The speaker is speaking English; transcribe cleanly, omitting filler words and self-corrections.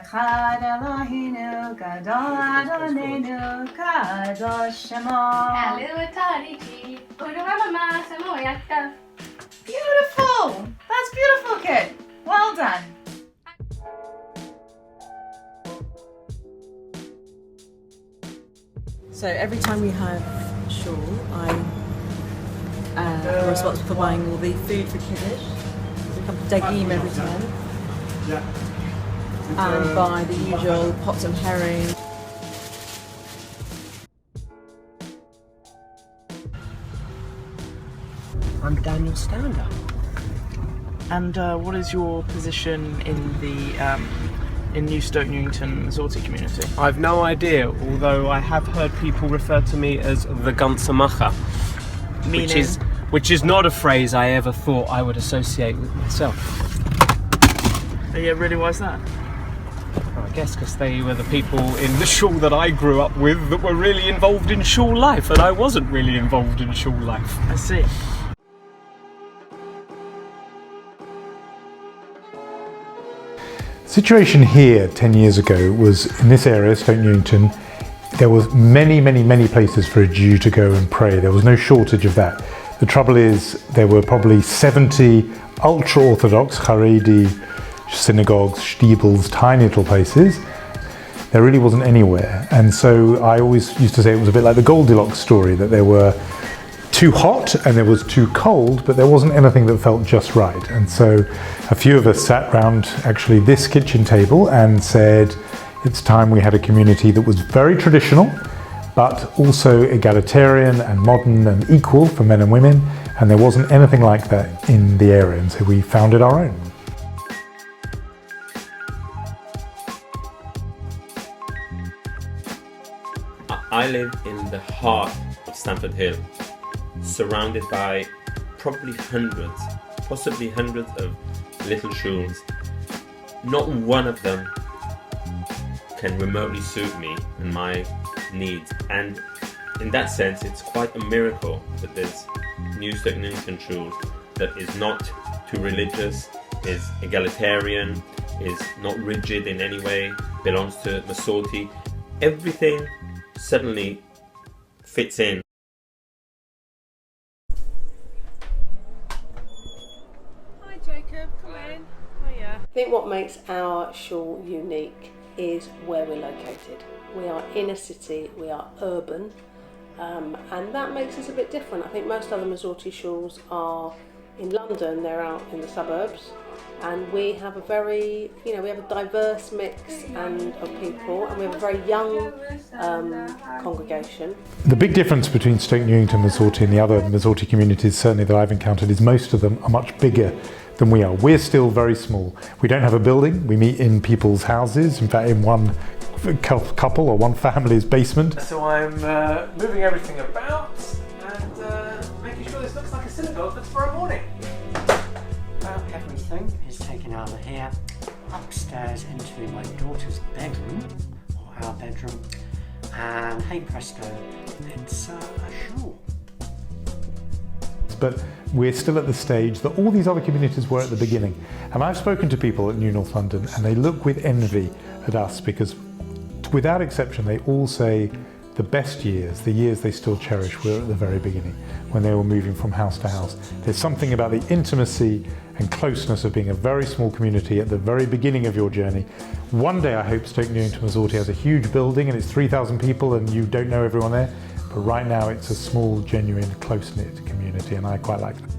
אחד אלוהינו גדול אדוננו קדוש שמו. Beautiful! That's beautiful, kid. Well done. So every time we have shul, I am responsible for buying all the food for Kiddush. We come to Dagim every time. And buy the usual pots and herring. I'm Daniel Stander. And what is your position in the in New Stoke Newington Masorti community? I've no idea, although I have heard people refer to me as the Gunsamacha, which is not a phrase I ever thought I would associate with myself. Yeah, really, why is that? I guess because they were the people in the shul that I grew up with that were really involved in shul life, and I wasn't really involved in shul life. I see. The situation here 10 years ago was in this area, Stoke Newington, there was many places for a Jew to go and pray. There was no shortage of that. The trouble is there were probably 70 ultra-Orthodox Haredi synagogues, stiebels, tiny little places. There really wasn't anywhere. And so I always used to say it was a bit like the Goldilocks story, that there were too hot and there was too cold, but there wasn't anything that felt just right. And so a few of us sat round actually this kitchen table and said it's time we had a community that was very traditional, but also egalitarian and modern and equal for men and women, and there wasn't anything like that in the area, and so we founded our own. I live in the heart of Stamford Hill, surrounded by probably hundreds, possibly hundreds of little shuls. Not one of them can remotely suit me and my needs, and in that sense it's quite a miracle that there's New Stoke Newington shul that is not too religious, is egalitarian, is not rigid in any way, belongs to Masorti. Everything suddenly fits in. Hi Jacob, come in. Hiya. I think what makes our shul unique is where we're located. We are in a city, we are urban, and that makes us a bit different. I think most other Masorti shuls are in London, they're out in the suburbs, and we have a very, we have a diverse mix of people, and we have a very young congregation. The big difference between Stoke Newington Masorti and the other Masorti communities, certainly that I've encountered, is most of them are much bigger than we are. We're still very small. We don't have a building. We meet in people's houses, in fact in one couple or one family's basement. So I'm moving everything about and making sure this looks like a synagogue for tomorrow morning. Well, everything is taken out of here, upstairs into my daughter's bedroom, or our bedroom, and hey presto, it's a shul. But we're still at the stage that all these other communities were at the beginning. And I've spoken to people at New North London and they look with envy at us because without exception they all say the best years, the years they still cherish, were at the very beginning when they were moving from house to house. There's something about the intimacy and closeness of being a very small community at the very beginning of your journey. One day I hope Stoke Newington Masorti has a huge building and it's 3,000 people and you don't know everyone there. But right now it's a small, genuine, close-knit community and I quite like that.